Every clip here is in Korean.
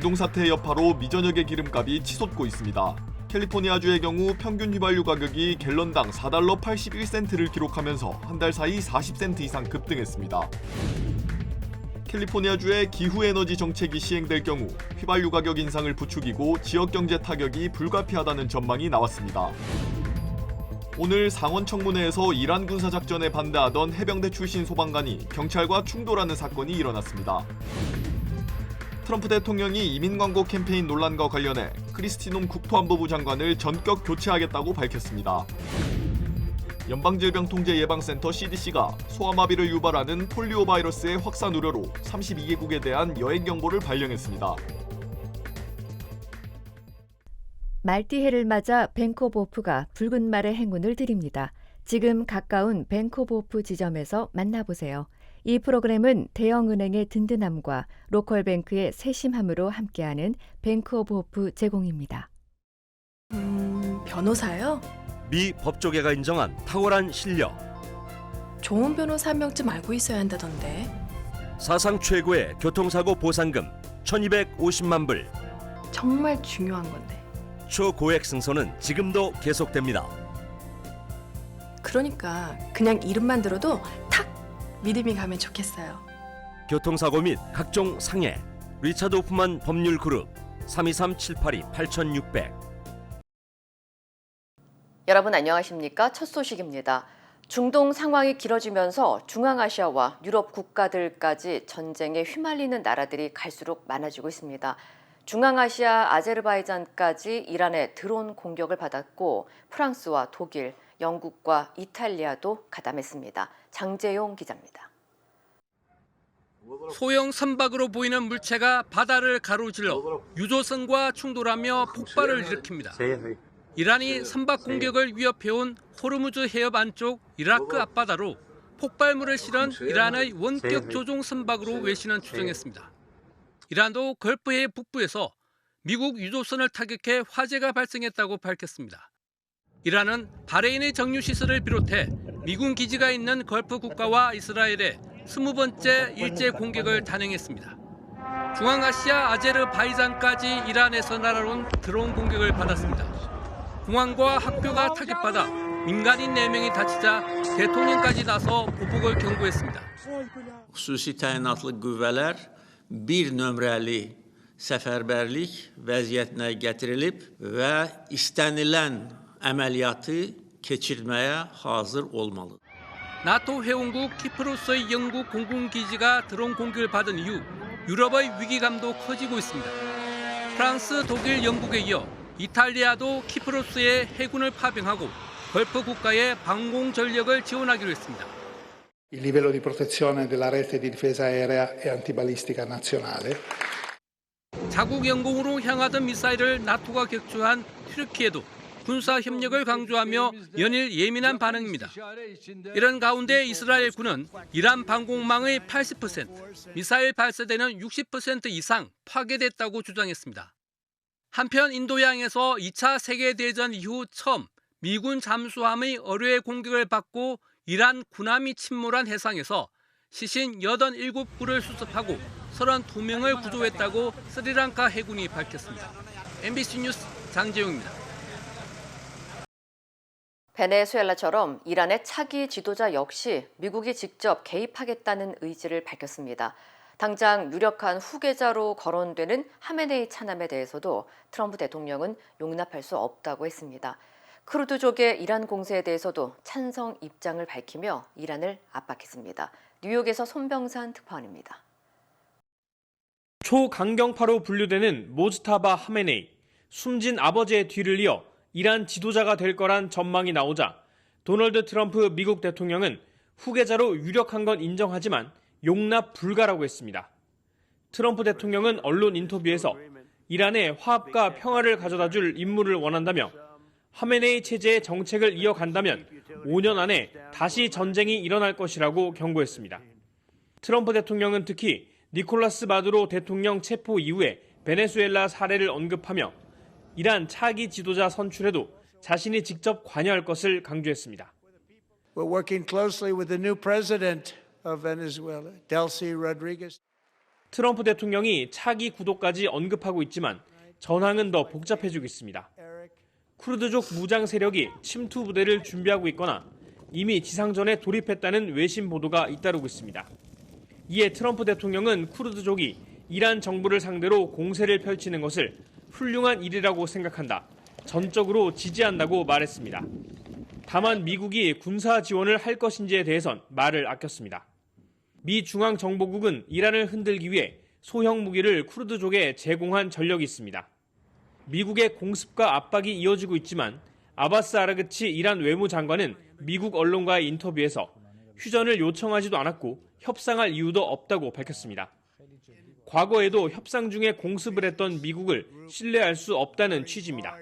비동사태 여파로 미전역의 기름값이 치솟고 있습니다. 캘리포니아주의 경우 평균 휘발유 가격이 갤런당 4달러 81센트를 기록하면서 한 달 사이 40센트 이상 급등했습니다. 캘리포니아주의 기후에너지 정책이 시행될 경우 휘발유 가격 인상을 부추기고 지역경제 타격이 불가피하다는 전망이 나왔습니다. 오늘 상원 청문회에서 이란 군사작전에 반대하던 해병대 출신 소방관이 경찰과 충돌하는 사건이 일어났습니다. 트럼프 대통령이 이민 광고 캠페인 논란과 관련해 크리스티놈 국토안보부 장관을 전격 교체하겠다고 밝혔습니다. 연방질병통제예방센터 CDC가 소아마비를 유발하는 폴리오 바이러스의 확산 우려로 32개국에 대한 여행 경보를 발령했습니다. 말띠해를 맞아 벤코보프가 붉은 말의 행운을 드립니다. 지금 가까운 벤코보프 지점에서 만나보세요. 이 프로그램은 대형은행의 든든함과 로컬뱅크의 세심함으로 함께하는 벤코보프 제공입니다. 변호사요? 미 법조계가 인정한 탁월한 실력. 좋은 변호사 한 명쯤 알고 있어야 한다던데. 사상 최고의 교통사고 보상금 1,250만 불. 정말 중요한 건데. 초고액 승소는 지금도 계속됩니다. 그러니까 그냥 이름만 들어도 탁 믿음이 가면 좋겠어요. 교통사고 및 각종 상해. 리차드 호프만 법률그룹 323-782-8600. 여러분 안녕하십니까? 첫 소식입니다. 중동 상황이 길어지면서 중앙아시아와 유럽 국가들까지 전쟁에 휘말리는 나라들이 갈수록 많아지고 있습니다. 중앙아시아 아제르바이잔까지 이란의 드론 공격을 받았고 프랑스와 독일, 영국과 이탈리아도 가담했습니다. 장재용 기자입니다. 소형 선박으로 보이는 물체가 바다를 가로질러 유조선과 충돌하며 폭발을 일으킵니다. 이란이 선박 공격을 위협해온 호르무즈 해협 안쪽 이라크 앞바다로 폭발물을 실은 이란의 원격 조종 선박으로 외신은 추정했습니다. 이란도 걸프해 북부에서 미국 유조선을 타격해 화재가 발생했다고 밝혔습니다. 이란은 바레인의 정유시설을 비롯해 미군 기지가 있는 걸프 국가와 이스라엘에 20번째 일제 공격을 단행했습니다. 중앙아시아 아제르바이잔까지 이란에서 날아온 드론 공격을 받았습니다. 공항과 학교가 타격받아 민간인 4명이 다치자 대통령까지 나서 보복을 경고했습니다. Xüsusi təyinatlı qüvvələr bir nömrəli səfərbərlik vəziyyətinə gətirilib və istənilən əməliyyatı keçirməyə hazır olmalıdır. 나토 회원국 키프로스의 영국 공군기지가 드론 공격을 받은 이후 유럽의 위기감도 커지고 있습니다. 프랑스, 독일, 영국에 이어 이탈리아도 키프로스에 해군을 파병하고 걸프 국가의 방공 전력을 지원하기로 했습니다. Il livello di protezione della rete di difesa aerea e antibalistica nazionale. 자국 영공으로 향하던 미사일을 나토가 격추한 튀르키예도 군사 협력을 강조하며 연일 예민한 반응입니다. 이런 가운데 이스라엘 군은 이란 방공망의 80%, 미사일 발사대는 60% 이상 파괴됐다고 주장했습니다. 한편 인도양에서 2차 세계대전 이후 처음 미군 잠수함의 어뢰 공격을 받고 이란 군함이 침몰한 해상에서 시신 87구를 수습하고 32명을 구조했다고 스리랑카 해군이 밝혔습니다. MBC 뉴스 장재용입니다. 베네수엘라처럼 이란의 차기 지도자 역시 미국이 직접 개입하겠다는 의지를 밝혔습니다. 당장 유력한 후계자로 거론되는 하메네이 차남에 대해서도 트럼프 대통령은 용납할 수 없다고 했습니다. 크루드족의 이란 공세에 대해서도 찬성 입장을 밝히며 이란을 압박했습니다. 뉴욕에서 손병산 특파원입니다. 초강경파로 분류되는 모즈타바 하메네이, 숨진 아버지의 뒤를 이어 이란 지도자가 될 거란 전망이 나오자 도널드 트럼프 미국 대통령은 후계자로 유력한 건 인정하지만 용납 불가라고 했습니다. 트럼프 대통령은 언론 인터뷰에서 이란에 화합과 평화를 가져다 줄 인물을 원한다며 하메네이 체제의 정책을 이어간다면 5년 안에 다시 전쟁이 일어날 것이라고 경고했습니다. 트럼프 대통령은 특히 니콜라스 마두로 대통령 체포 이후에 베네수엘라 사례를 언급하며 이란 차기 지도자 선출에도 자신이 직접 관여할 것을 강조했습니다. We're working closely with the new president of Venezuela, Delcy Rodriguez. 트럼프 대통령이 차기 구도까지 언급하고 있지만 전황은 더 복잡해지고 있습니다. 쿠르드족 무장 세력이 침투 부대를 준비하고 있거나 이미 지상전에 돌입했다는 외신 보도가 잇따르고 있습니다. 이에 트럼프 대통령은 쿠르드족이 이란 정부를 상대로 공세를 펼치는 것을 훌륭한 일이라고 생각한다. 전적으로 지지한다고 말했습니다. 다만 미국이 군사 지원을 할 것인지에 대해선 말을 아꼈습니다. 미 중앙정보국은 이란을 흔들기 위해 소형 무기를 쿠르드족에 제공한 전력이 있습니다. 미국의 공습과 압박이 이어지고 있지만 아바스 아라그치 이란 외무장관은 미국 언론과의 인터뷰에서 휴전을 요청하지도 않았고 협상할 이유도 없다고 밝혔습니다. 과거에도 협상 중에 공습을 했던 미국을 신뢰할 수 없다는 취지입니다.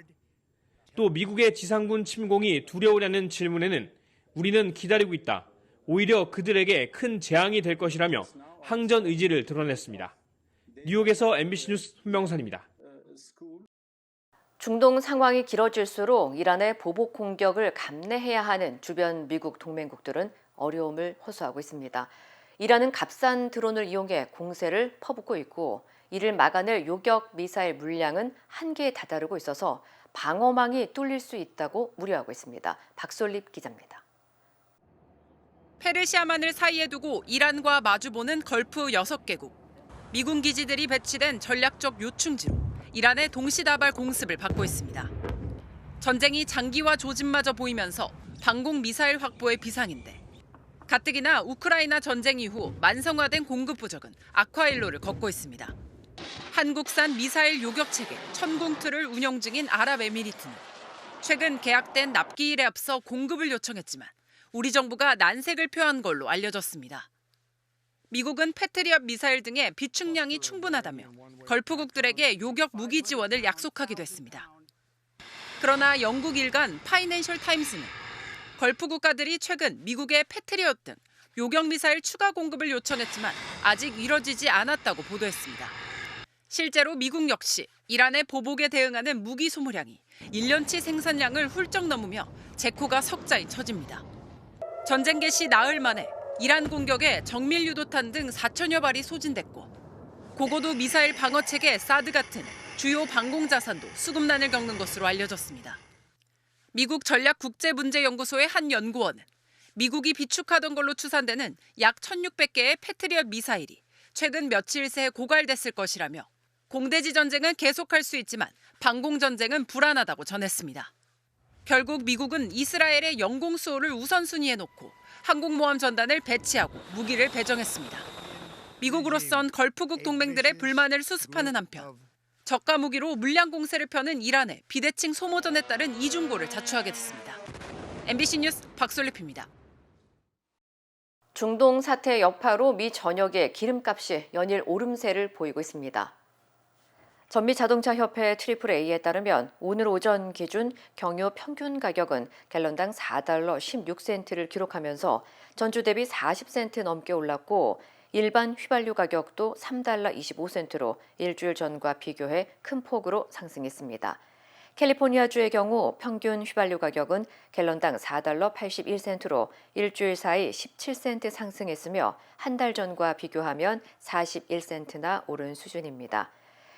또 미국의 지상군 침공이 두려우냐는 질문에는 우리는 기다리고 있다. 오히려 그들에게 큰 재앙이 될 것이라며 항전 의지를 드러냈습니다. 뉴욕에서 MBC 뉴스 손명선입니다. 중동 상황이 길어질수록 이란의 보복 공격을 감내해야 하는 주변 미국 동맹국들은 어려움을 호소하고 있습니다. 이란은 값싼 드론을 이용해 공세를 퍼붓고 있고 이를 막아낼 요격 미사일 물량은 한계에 다다르고 있어서 방어망이 뚫릴 수 있다고 우려하고 있습니다. 박솔립 기자입니다. 페르시아만을 사이에 두고 이란과 마주보는 걸프 6개국. 미군 기지들이 배치된 전략적 요충지로 이란의 동시다발 공습을 받고 있습니다. 전쟁이 장기화 조짐마저 보이면서 방공 미사일 확보의 비상인데 가뜩이나 우크라이나 전쟁 이후 만성화된 공급 부족은 악화일로를 걷고 있습니다. 한국산 미사일 요격 체계 천공투를 운영 중인 아랍에미리트는 최근 계약된 납기일에 앞서 공급을 요청했지만 우리 정부가 난색을 표한 걸로 알려졌습니다. 미국은 패트리엇 미사일 등의 비축량이 충분하다며 걸프국들에게 요격 무기 지원을 약속하기도 했습니다. 그러나 영국 일간 파이낸셜 타임스는 걸프 국가들이 최근 미국의 패트리엇 등 요격 미사일 추가 공급을 요청했지만 아직 이뤄지지 않았다고 보도했습니다. 실제로 미국 역시 이란의 보복에 대응하는 무기 소모량이 1년치 생산량을 훌쩍 넘으며 재코가 석자인 처지입니다. 전쟁 개시 나흘 만에 이란 공격에 정밀 유도탄 등 4천여 발이 소진됐고 고고도 미사일 방어 체계 사드 같은 주요 방공 자산도 수급난을 겪는 것으로 알려졌습니다. 미국 전략국제문제연구소의 한 연구원은 미국이 비축하던 걸로 추산되는 약 1,600개의 패트리엇 미사일이 최근 며칠 새 고갈됐을 것이라며 공대지 전쟁은 계속할 수 있지만 방공 전쟁은 불안하다고 전했습니다. 결국 미국은 이스라엘의 영공 수호를 우선순위에 놓고 항공모함 전단을 배치하고 무기를 배정했습니다. 미국으로선 걸프국 동맹들의 불만을 수습하는 한편 저가 무기로 물량 공세를 펴는 이란의 비대칭 소모전에 따른 이중고를 자초하게 됐습니다. MBC 뉴스 박솔립입니다. 중동 사태 여파로 미 전역의 기름값이 연일 오름세를 보이고 있습니다. 전미자동차협회 AAA에 따르면 오늘 오전 기준 경유 평균 가격은 갤런당 4달러 16센트를 기록하면서 전주 대비 40센트 넘게 올랐고 일반 휘발유 가격도 3달러 25센트로 일주일 전과 비교해 큰 폭으로 상승했습니다. 캘리포니아주의 경우 평균 휘발유 가격은 갤런당 4달러 81센트로 일주일 사이 17센트 상승했으며 한 달 전과 비교하면 41센트나 오른 수준입니다.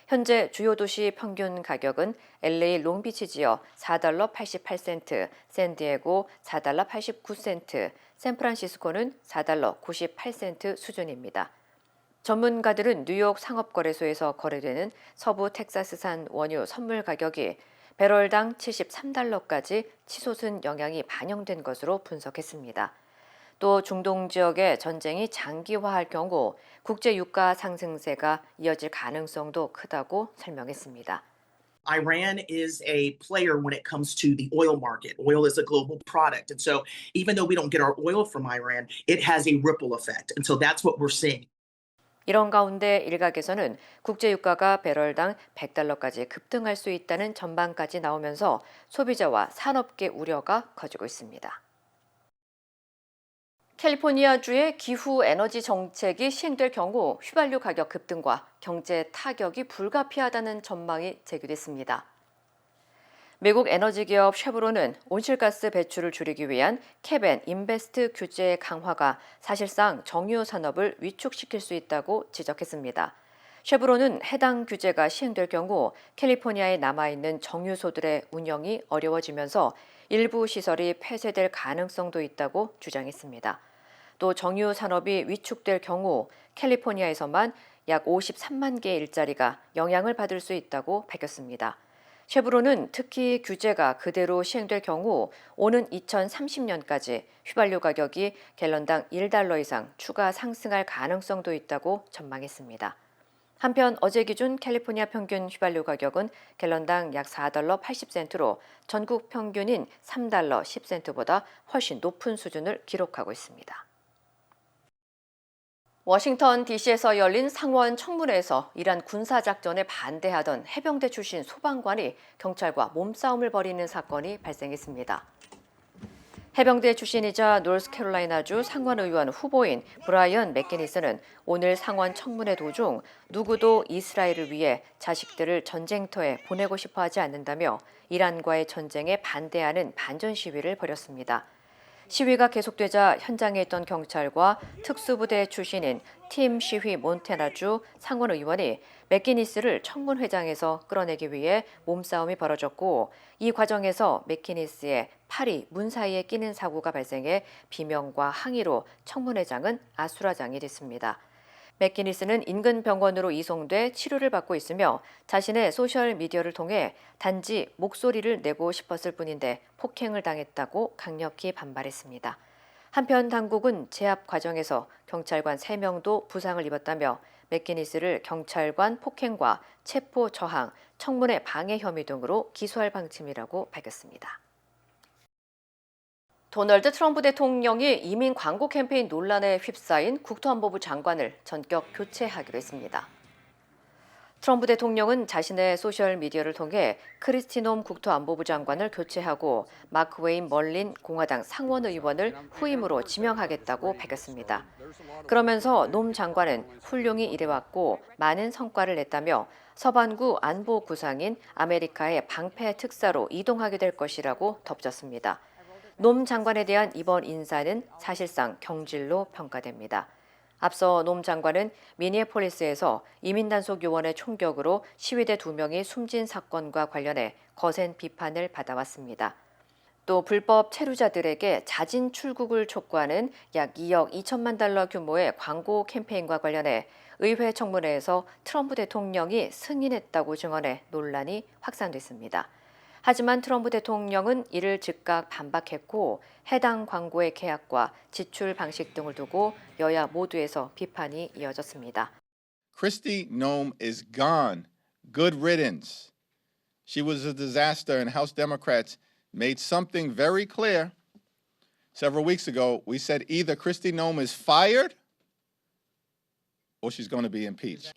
현재 주요 도시 평균 가격은 LA 롱비치 지역 4달러 88센트, 샌디에고 4달러 89센트, 샌프란시스코는 4달러 98센트 수준입니다. 전문가들은 뉴욕 상업거래소에서 거래되는 서부 텍사스산 원유 선물 가격이 배럴당 73달러까지 치솟은 영향이 반영된 것으로 분석했습니다. 또 중동 지역의 전쟁이 장기화할 경우 국제 유가 상승세가 이어질 가능성도 크다고 설명했습니다. Iran is a player when it comes to the oil market. Oil is a global product. And so even though we don't get our oil from Iran, it has a ripple effect. And so that's what we're seeing. 이런 가운데 일각에서는 국제 유가가 배럴당 100달러까지 급등할 수 있다는 전망까지 나오면서 소비자와 산업계 우려가 커지고 있습니다. 캘리포니아주의 기후 에너지 정책이 시행될 경우 휘발유 가격 급등과 경제 타격이 불가피하다는 전망이 제기됐습니다. 미국 에너지 기업 쉐브론은 온실가스 배출을 줄이기 위한 캡 앤 인베스트 규제 강화가 사실상 정유 산업을 위축시킬 수 있다고 지적했습니다. 쉐브론은 해당 규제가 시행될 경우 캘리포니아에 남아있는 정유소들의 운영이 어려워지면서 일부 시설이 폐쇄될 가능성도 있다고 주장했습니다. 또 정유 산업이 위축될 경우 캘리포니아에서만 약 53만 개의 일자리가 영향을 받을 수 있다고 밝혔습니다. 쉐브론은 특히 규제가 그대로 시행될 경우 오는 2030년까지 휘발유 가격이 갤런당 $1 이상 추가 상승할 가능성도 있다고 전망했습니다. 한편 어제 기준 캘리포니아 평균 휘발유 가격은 갤런당 약 $4 80센트로 전국 평균인 $3 10센트보다 훨씬 높은 수준을 기록하고 있습니다. 워싱턴 DC에서 열린 상원 청문회에서 이란 군사작전에 반대하던 해병대 출신 소방관이 경찰과 몸싸움을 벌이는 사건이 발생했습니다. 해병대 출신이자 노스캐롤라이나주 상원의원 후보인 브라이언 맥기니스는 오늘 상원 청문회 도중 누구도 이스라엘을 위해 자식들을 전쟁터에 보내고 싶어 하지 않는다며 이란과의 전쟁에 반대하는 반전 시위를 벌였습니다. 시위가 계속되자 현장에 있던 경찰과 특수부대 출신인 팀 시휘 몬테나주 상원의원이 맥기니스를 청문회장에서 끌어내기 위해 몸싸움이 벌어졌고 이 과정에서 맥기니스의 팔이 문 사이에 끼는 사고가 발생해 비명과 항의로 청문회장은 아수라장이 됐습니다. 맥기니스는 인근 병원으로 이송돼 치료를 받고 있으며 자신의 소셜미디어를 통해 단지 목소리를 내고 싶었을 뿐인데 폭행을 당했다고 강력히 반발했습니다. 한편 당국은 제압 과정에서 경찰관 3명도 부상을 입었다며 맥기니스를 경찰관 폭행과 체포 저항, 청문회 방해 혐의 등으로 기소할 방침이라고 밝혔습니다. 도널드 트럼프 대통령이 이민 광고 캠페인 논란에 휩싸인 국토안보부 장관을 전격 교체하기로 했습니다. 트럼프 대통령은 자신의 소셜미디어를 통해 크리스티 놈 국토안보부 장관을 교체하고 마크 웨인 멀린 공화당 상원의원을 후임으로 지명하겠다고 밝혔습니다. 그러면서 놈 장관은 훌륭히 일해왔고 많은 성과를 냈다며 서반구 안보구상인 아메리카의 방패 특사로 이동하게 될 것이라고 덧붙였습니다. 놈 장관에 대한 이번 인사는 사실상 경질로 평가됩니다. 앞서 놈 장관은 미니애폴리스에서 이민단속 요원의 총격으로 시위대 2명이 숨진 사건과 관련해 거센 비판을 받아왔습니다. 또 불법 체류자들에게 자진 출국을 촉구하는 약 2억 2천만 달러 규모의 광고 캠페인과 관련해 의회 청문회에서 트럼프 대통령이 승인했다고 증언해 논란이 확산됐습니다. 하지만 트럼프 대통령은 이를 즉각 반박했고 해당 광고의 계약과 지출 방식 등을 두고 여야 모두에서 비판이 이어졌습니다. Kristi Noem is gone. Good riddance. She was a disaster and House Democrats made something very clear. Several weeks ago, we said either Kristi Noem is fired or she's going to be impeached.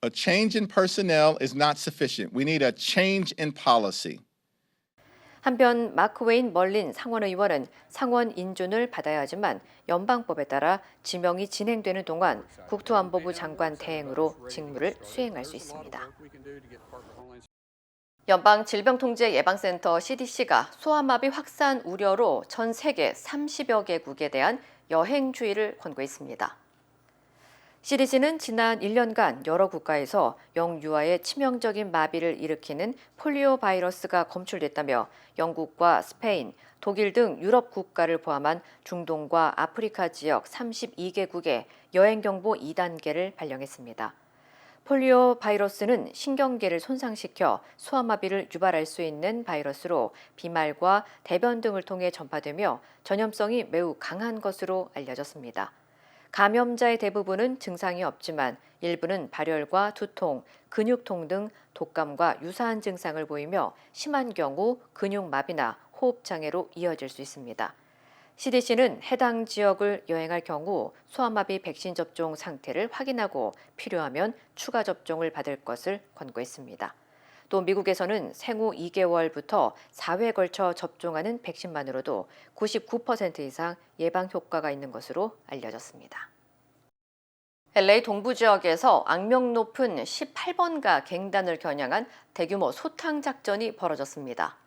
A change in personnel is not sufficient. We need a change in policy. 한편 마크 웨인 멀린 상원의원은 상원 인준을 받아야 하지만 연방법에 따라 지명이 진행되는 동안 국토안보부 장관 대행으로 직무를 수행할 수 있습니다. 연방질병통제예방센터 CDC가 소아마비 확산 우려로 전 세계 30여 개국에 대한 여행 주의를 권고했습니다. CDC는 지난 1년간 여러 국가에서 영유아의 치명적인 마비를 일으키는 폴리오 바이러스가 검출됐다며 영국과 스페인, 독일 등 유럽 국가를 포함한 중동과 아프리카 지역 32개국에 여행경보 2단계를 발령했습니다. 폴리오 바이러스는 신경계를 손상시켜 소아마비를 유발할 수 있는 바이러스로 비말과 대변 등을 통해 전파되며 전염성이 매우 강한 것으로 알려졌습니다. 감염자의 대부분은 증상이 없지만 일부는 발열과 두통, 근육통 등 독감과 유사한 증상을 보이며 심한 경우 근육마비나 호흡장애로 이어질 수 있습니다. CDC는 해당 지역을 여행할 경우 소아마비 백신 접종 상태를 확인하고 필요하면 추가 접종을 받을 것을 권고했습니다. 또 미국에서는 생후 2개월부터 4회 걸쳐 접종하는 백신만으로도 99% 이상 예방 효과가 있는 것으로 알려졌습니다. LA 동부 지역에서 악명 높은 18번가 갱단을 겨냥한 대규모 소탕 작전이 벌어졌습니다.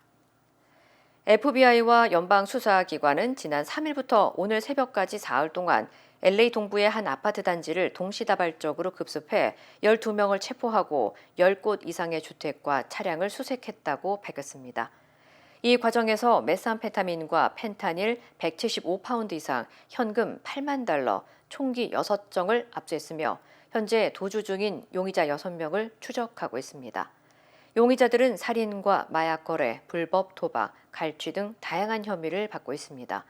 FBI와 연방수사기관은 지난 3일부터 오늘 새벽까지 사흘 동안 LA 동부의 한 아파트 단지를 동시다발적으로 급습해 12명을 체포하고 10곳 이상의 주택과 차량을 수색했다고 밝혔습니다. 이 과정에서 메삼페타민과 펜타닐 175파운드 이상, 현금 8만 달러, 총기 6정을 압수했으며 현재 도주 중인 용의자 6명을 추적하고 있습니다. 용의자들은 살인과 마약 거래, 불법 도박, 갈취 등 다양한 혐의를 받고 있습니다.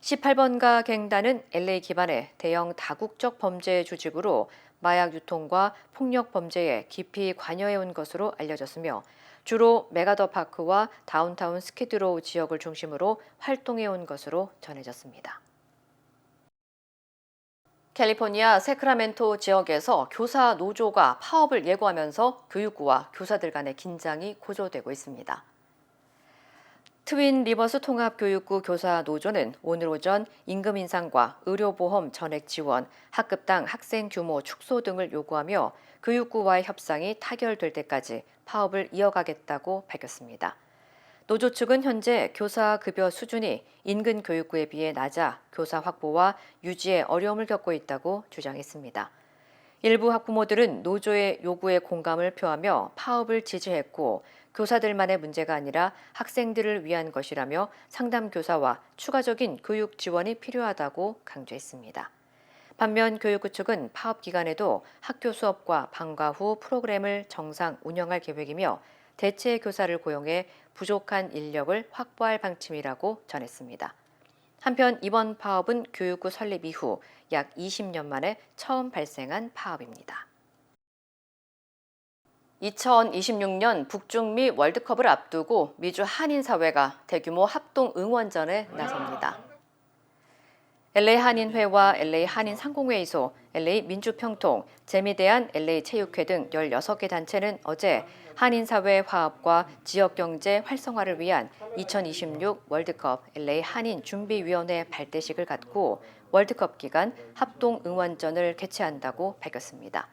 18번가 갱단은 LA 기반의 대형 다국적 범죄 조직으로 마약 유통과 폭력 범죄에 깊이 관여해온 것으로 알려졌으며 주로 메가더파크와 다운타운 스키드로우 지역을 중심으로 활동해온 것으로 전해졌습니다. 캘리포니아 세크라멘토 지역에서 교사 노조가 파업을 예고하면서 교육부와 교사들 간의 긴장이 고조되고 있습니다. 트윈 리버스 통합교육구 교사 노조는 오늘 오전 임금 인상과 의료보험 전액 지원, 학급당 학생 규모 축소 등을 요구하며 교육부와의 협상이 타결될 때까지 파업을 이어가겠다고 밝혔습니다. 노조 측은 현재 교사 급여 수준이 인근 교육구에 비해 낮아 교사 확보와 유지에 어려움을 겪고 있다고 주장했습니다. 일부 학부모들은 노조의 요구에 공감을 표하며 파업을 지지했고 교사들만의 문제가 아니라 학생들을 위한 것이라며 상담 교사와 추가적인 교육 지원이 필요하다고 강조했습니다. 반면 교육부 측은 파업 기간에도 학교 수업과 방과 후 프로그램을 정상 운영할 계획이며 대체 교사를 고용해 부족한 인력을 확보할 방침이라고 전했습니다. 한편 이번 파업은 교육부 설립 이후 약 20년 만에 처음 발생한 파업입니다. 2026년 북중미 월드컵을 앞두고 미주 한인사회가 대규모 합동 응원전에 나섭니다. LA 한인회와 LA 한인상공회의소, LA 민주평통, 재미대한 LA 체육회 등 16개 단체는 어제 한인사회 화합과 지역경제 활성화를 위한 2026 월드컵 LA 한인준비위원회 발대식을 갖고 월드컵 기간 합동 응원전을 개최한다고 밝혔습니다.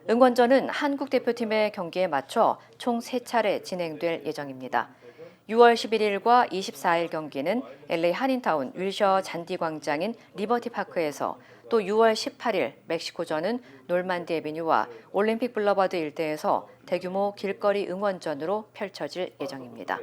응원전은 한국 대표팀의 경기에 맞춰 총 3차례 진행될 예정입니다. 6월 11일과 24일 경기는 LA 한인타운 윌셔 잔디광장인 리버티파크에서 또 6월 18일 멕시코전은 놀만디 애비뉴와 올림픽 블러버드 일대에서 대규모 길거리 응원전으로 펼쳐질 예정입니다.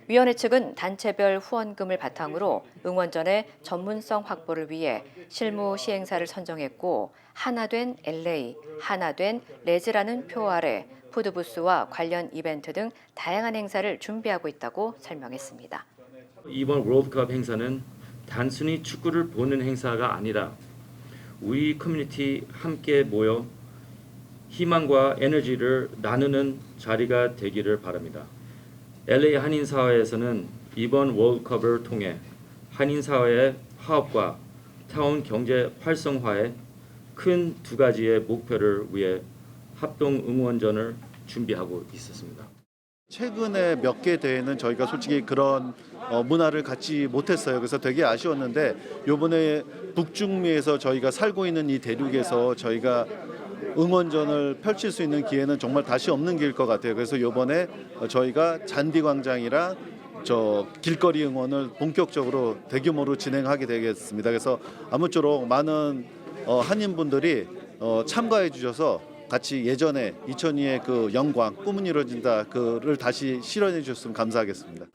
위원회 측은 단체별 후원금을 바탕으로 응원전의 전문성 확보를 위해 실무 시행사를 선정했고 하나된 LA, 하나된 레즈라는 표 아래 푸드부스와 관련 이벤트 등 다양한 행사를 준비하고 있다고 설명했습니다. 이번 월드컵 행사는 단순히 축구를 보는 행사가 아니라 우리 커뮤니티 함께 모여 희망과 에너지를 나누는 자리가 되기를 바랍니다. LA 한인사회에서는 이번 월드컵을 통해 한인사회의 화합과 타운 경제 활성화에 큰 2가지의 목표를 위해 합동 응원전을 준비하고 있었습니다. 최근에 몇 개 대회는 저희가 솔직히 그런 문화를 갖지 못했어요. 그래서 되게 아쉬웠는데 이번에 북중미에서 저희가 살고 있는 이 대륙에서 저희가 응원전을 펼칠 수 있는 기회는 정말 다시 없는 기회일 것 같아요. 그래서 이번에 저희가 잔디광장이랑 길거리 응원을 본격적으로 대규모로 진행하게 되겠습니다. 그래서 아무쪼록 많은 한인분들이 참가해 주셔서 같이 예전에 2002의 그 영광, 꿈은 이루어진다 그를 다시 실현해 주셨으면 감사하겠습니다.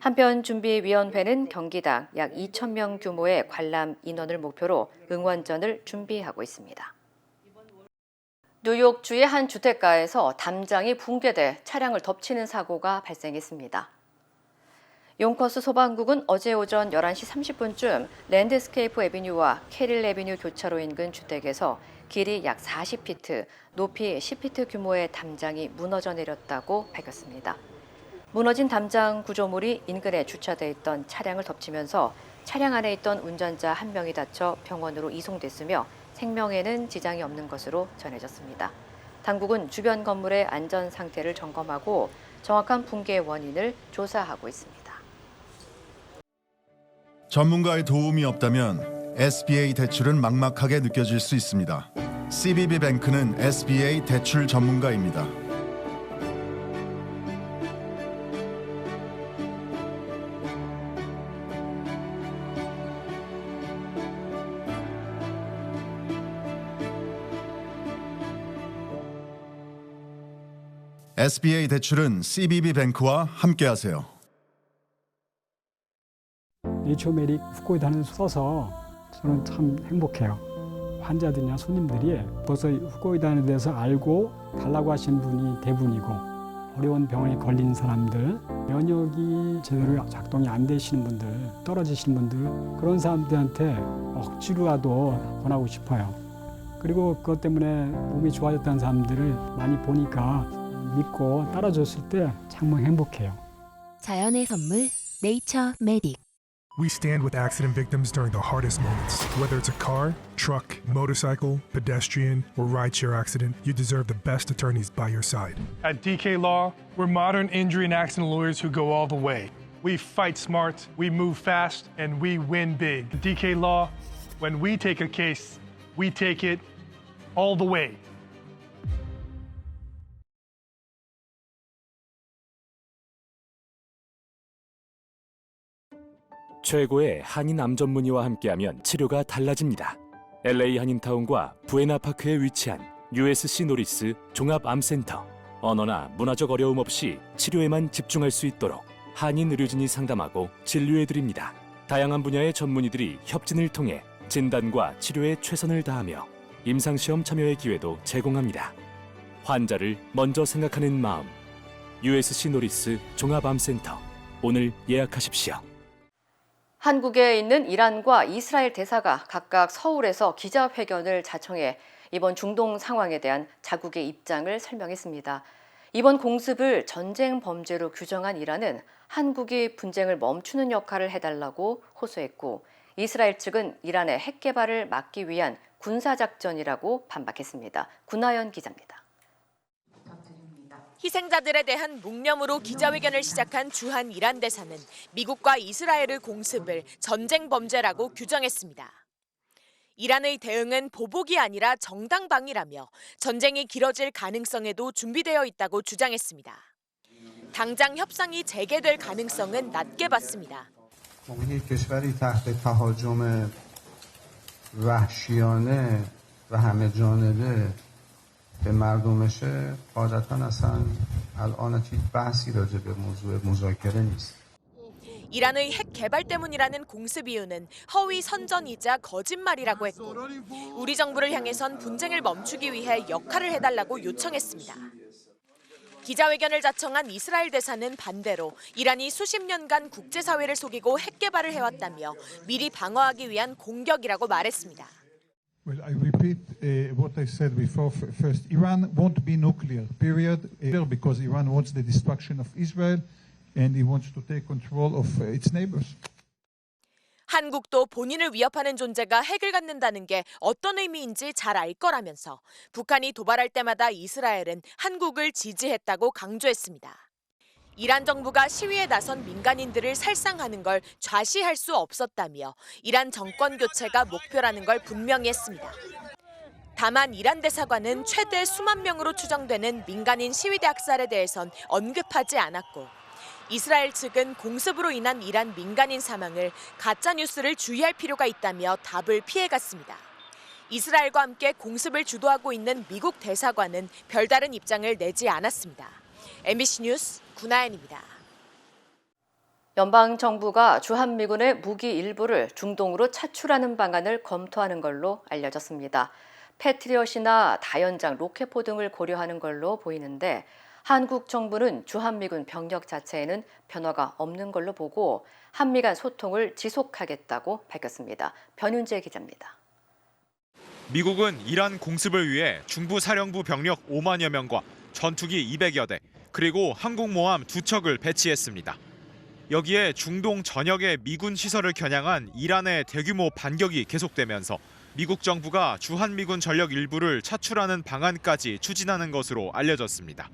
한편 준비위원회는 경기당 약 2,000명 규모의 관람 인원을 목표로 응원전을 준비하고 있습니다. 뉴욕주의 한 주택가에서 담장이 붕괴돼 차량을 덮치는 사고가 발생했습니다. 용커스 소방국은 어제 오전 11시 30분쯤 랜드스케이프 애비뉴와 캐릴 애비뉴 교차로 인근 주택에서 길이 약 40피트, 높이 10피트 규모의 담장이 무너져 내렸다고 밝혔습니다. 무너진 담장 구조물이 인근에 주차돼 있던 차량을 덮치면서 차량 안에 있던 운전자 1명이 다쳐 병원으로 이송됐으며 생명에는 지장이 없는 것으로 전해졌습니다. 당국은 주변 건물의 안전 상태를 점검하고 정확한 붕괴 원인을 조사하고 있습니다. 전문가의 도움이 없다면 SBA 대출은 막막하게 느껴질 수 있습니다. CBB뱅크는 SBA 대출 전문가입니다. SBA 대출은 CBB뱅크와 함께하세요. 네이처메릭 후코이단을 써서 저는 참 행복해요. 환자들이나 손님들이 벌써 후코이단에 대해서 알고 달라고 하시는 분이 대부분이고, 어려운 병에 걸린 사람들, 면역이 제대로 작동이 안 되시는 분들, 떨어지시는 분들, 그런 사람들한테 억지로라도 권하고 싶어요. 그리고 그것 때문에 몸이 좋아졌다는 사람들을 많이 보니까 믿고 따라줬을 때 정말 행복해요. 자연의 선물 네이처 메딕. We stand with accident victims during the hardest moments. Whether it's a car, truck, motorcycle, pedestrian, or rideshare accident, you deserve the best attorneys by your side. At DK Law, we're modern injury and accident lawyers who go all the way. We fight smart, we move fast, and we win big. DK Law, when we take a case, we take it all the way. 최고의 한인 암 전문의와 함께하면 치료가 달라집니다. LA 한인타운과 부에나파크에 위치한 USC 노리스 종합암센터. 언어나 문화적 어려움 없이 치료에만 집중할 수 있도록 한인 의료진이 상담하고 진료해드립니다. 다양한 분야의 전문의들이 협진을 통해 진단과 치료에 최선을 다하며 임상시험 참여의 기회도 제공합니다. 환자를 먼저 생각하는 마음. USC 노리스 종합암센터. 오늘 예약하십시오. 한국에 있는 이란과 이스라엘 대사가 각각 서울에서 기자회견을 자청해 이번 중동 상황에 대한 자국의 입장을 설명했습니다. 이번 공습을 전쟁 범죄로 규정한 이란은 한국이 분쟁을 멈추는 역할을 해달라고 호소했고, 이스라엘 측은 이란의 핵 개발을 막기 위한 군사작전이라고 반박했습니다. 군하연 기자입니다. 희생자들에 대한 묵념으로 기자회견을 시작한 주한 이란 대사는 미국과 이스라엘의 공습을 전쟁 범죄라고 규정했습니다. 이란의 대응은 보복이 아니라 정당방위라며 전쟁이 길어질 가능성에도 준비되어 있다고 주장했습니다. 당장 협상이 재개될 가능성은 낮게 봤습니다. کشوری تحت تهاجم وحشیانه و همه جانبه به مردمشه قاعدتاً اصلا الان هیچ بحثی راجع به موضوع مذاکره نیست. 이란의 핵 개발 때문이라는 공습 이유는 허위 선전이자 거짓말이라고 했고, 우리 정부를 향해선 분쟁을 멈추기 위해 역할을 해달라고 요청했습니다. 기자회견을 자청한 이스라엘 대사는 반대로 이란이 수십 년간 국제사회를 속이고 핵 개발을 해왔다며 미리 방어하기 위한 공격이라고 말했습니다. Well, I repeat what I said before. First, Iran won't be nuclear, period, because Iran wants the destruction of Israel and it wants to take control of its neighbors. 한국도 본인을 위협하는 존재가 핵을 갖는다는 게 어떤 의미인지 잘 알 거라면서 북한이 도발할 때마다 이스라엘은 한국을 지지했다고 강조했습니다. 이란 정부가 시위에 나선 민간인들을 살상하는 걸 좌시할 수 없었다며 이란 정권 교체가 목표라는 걸 분명히 했습니다. 다만 이란 대사관은 최대 수만 명으로 추정되는 민간인 시위대 학살에 대해선 언급하지 않았고, 이스라엘 측은 공습으로 인한 이란 민간인 사망을 가짜뉴스를 주의할 필요가 있다며 답을 피해갔습니다. 이스라엘과 함께 공습을 주도하고 있는 미국 대사관은 별다른 입장을 내지 않았습니다. MBC 뉴스 군하연입니다. 연방정부가 주한미군의 무기 일부를 중동으로 차출하는 방안을 검토하는 걸로 알려졌습니다. 패트리엇이나 다연장 로켓포 등을 고려하는 걸로 보이는데, 한국 정부는 주한미군 병력 자체에는 변화가 없는 걸로 보고 한미 간 소통을 지속하겠다고 밝혔습니다. 변윤재 기자입니다. 미국은 이란 공습을 위해 중부사령부 병력 5만여 명과 전투기 200여 대, 그리고 항공모함 2척을 배치했습니다. 여기에 중동 전역의 미군 시설을 겨냥한 이란의 대규모 반격이 계속되면서 미국 정부가 주한미군 전력 일부를 차출하는 방안까지 추진하는 것으로 알려졌습니다.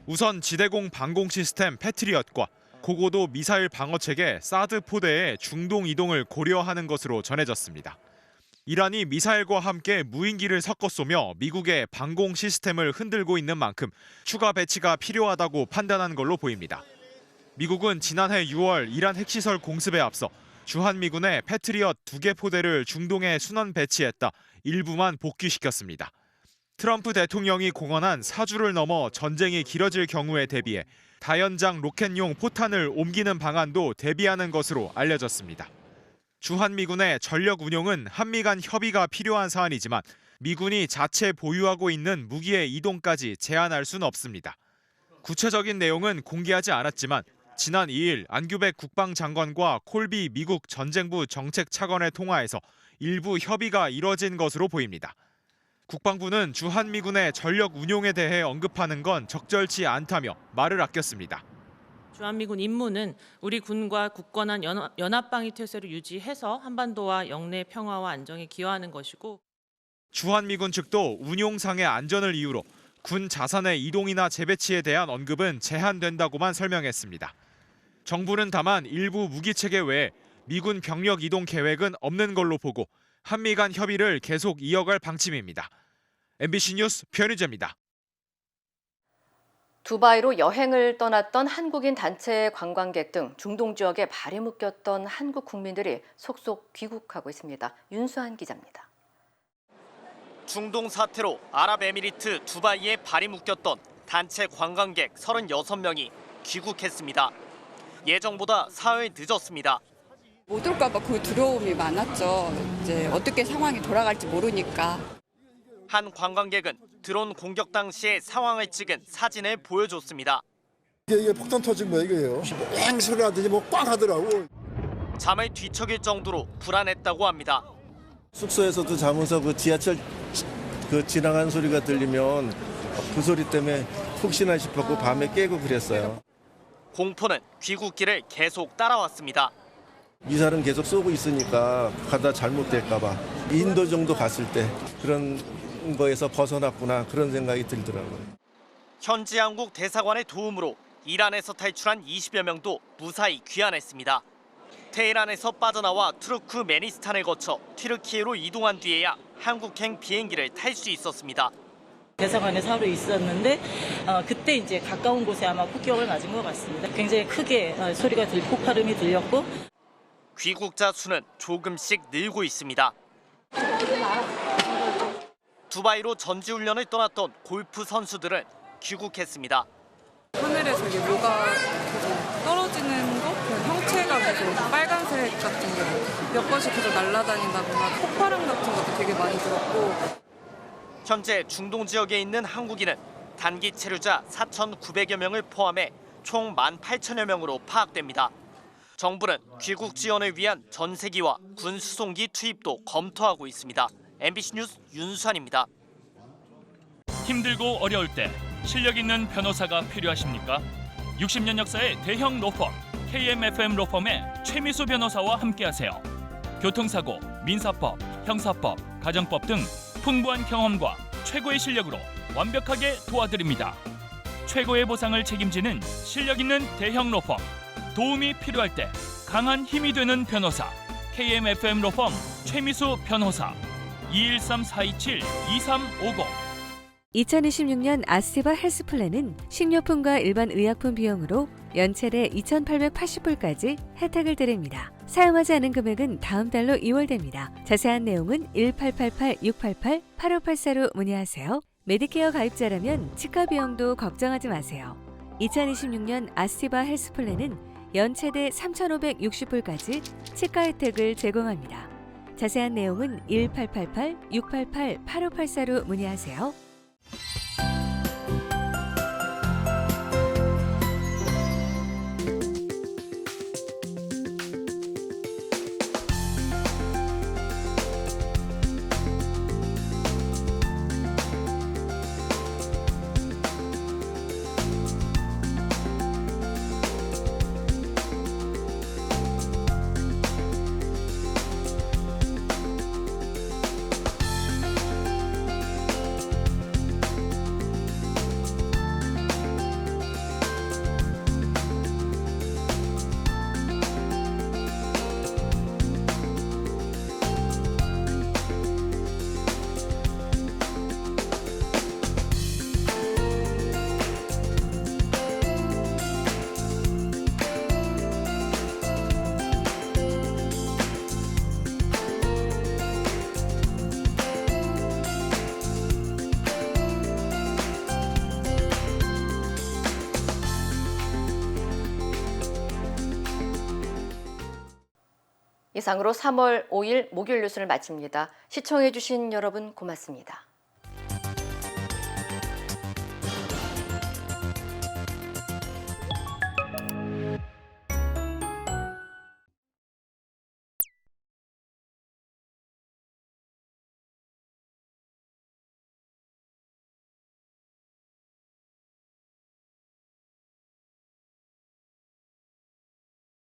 우선 지대공 방공 시스템 패트리엇과 고고도 미사일 방어체계 사드 포대의 중동 이동을 고려하는 것으로 전해졌습니다. 이란이 미사일과 함께 무인기를 섞어 쏘며 미국의 방공 시스템을 흔들고 있는 만큼 추가 배치가 필요하다고 판단한 걸로 보입니다. 미국은 지난해 6월 이란 핵시설 공습에 앞서 주한미군의 패트리엇 2개 포대를 중동에 순원 배치했다 일부만 복귀시켰습니다. 트럼프 대통령이 공언한 4주를 넘어 전쟁이 길어질 경우에 대비해 다연장 로켓용 포탄을 옮기는 방안도 대비하는 것으로 알려졌습니다. 주한미군의 전력 운용은 한미 간 협의가 필요한 사안이지만 미군이 자체 보유하고 있는 무기의 이동까지 제한할 수는 없습니다. 구체적인 내용은 공개하지 않았지만 지난 2일 안규백 국방장관과 콜비 미국 전쟁부 정책차관의 통화에서 일부 협의가 이뤄진 것으로 보입니다. 국방부는 주한미군의 전력 운용에 대해 언급하는 건 적절치 않다며 말을 아꼈습니다. 주한미군 임무는 우리 군과 굳건한 연합방위 태세를 유지해서 한반도와 영내 평화와 안정에 기여하는 것이고 주한미군 측도 운용상의 안전을 이유로 군 자산의 이동이나 재배치에 대한 언급은 제한된다고만 설명했습니다. 정부는 다만 일부 무기체계 외에 미군 병력 이동 계획은 없는 걸로 보고 한미 간 협의를 계속 이어갈 방침입니다. MBC 뉴스 변희재입니다. 두바이로 여행을 떠났던 한국인 단체 관광객 등 중동 지역에 발이 묶였던 한국 국민들이 속속 귀국하고 있습니다. 윤수한 기자입니다. 중동 사태로 아랍에미리트 두바이에 발이 묶였던 단체 관광객 36명이 귀국했습니다. 예정보다 사흘 늦었습니다. 못 올까 봐 그 두려움이 많았죠. 이제 어떻게 상황이 돌아갈지 모르니까. 한 관광객은 드론 공격 당시의 상황을 찍은 사진을 보여줬습니다. 이게 폭탄 터진 거야 이거예요. 꽝 소리 나더니 뭐 꽝 하더라고. 잠을 뒤척일 정도로 불안했다고 합니다. 숙소에서도 자면서 그 지하철 그 지나가는 소리가 들리면 그 소리 때문에 혹시나 싶었고 밤에 깨고 그랬어요. 공포는 귀국길을 계속 따라왔습니다. 미사일은 계속 쏘고 있으니까 가다 잘못될까 봐. 인도 정도 갔을 때 그런 거에서 벗어났구나 그런 생각이 들더라고요. 현지 한국 대사관의 도움으로 이란에서 탈출한 20여 명도 무사히 귀환했습니다. 테헤란에서 빠져나와 투르크메니스탄을 거쳐 튀르키예로 이동한 뒤에야 한국행 비행기를 탈 수 있었습니다. 대사관에서 하루 있었는데 그때 이제 가까운 곳에 아마 폭격을 맞은 것 같습니다. 굉장히 크게 소리가 폭발음이 들렸고 귀국자 수는 조금씩 늘고 있습니다. 두바이로 전지훈련을 떠났던 골프 선수들은 귀국했습니다. 하늘에서 이게 뭐가 계속 떨어지는 거? 형체가 계속 빨간색 같은 게 몇 번씩 계속 날아다닌다거나 폭발음 같은 것도 되게 많이 들었고. 현재 중동 지역에 있는 한국인은 단기 체류자 4,900여 명을 포함해 총 18,000여 명으로 파악됩니다. 정부는 귀국 지원을 위한 전세기와 군 수송기 투입도 검토하고 있습니다. MBC 뉴스 윤수환입니다. 힘들고 어려울 때 실력 있는 변호사가 필요하십니까? 60년 역사의 대형 로펌 KMFM 로펌의 최미수 변호사와 함께하세요. 교통사고, 민사법, 형사법, 가정법 등 풍부한 경험과 최고의 실력으로 완벽하게 도와드립니다. 최고의 보상을 책임지는 실력 있는 대형 로펌. 도움이 필요할 때 강한 힘이 되는 변호사. KMFM 로펌 최미수 변호사. 213-427-2350. 2026년 아스테바 헬스플랜은 식료품과 일반 의약품 비용으로 연체대 2,880불까지 혜택을 드립니다. 사용하지 않은 금액은 다음 달로 2월됩니다. 자세한 내용은 1888-688-8584로 문의하세요. 메디케어 가입자라면 치과 비용도 걱정하지 마세요. 2026년 아스티바 헬스플랜은 연체대 3,560불까지 치과 혜택을 제공합니다. 자세한 내용은 1888-688-8584로 문의하세요. 이상으로 3월 5일 목요일 뉴스를 마칩니다. 시청해주신 여러분 고맙습니다.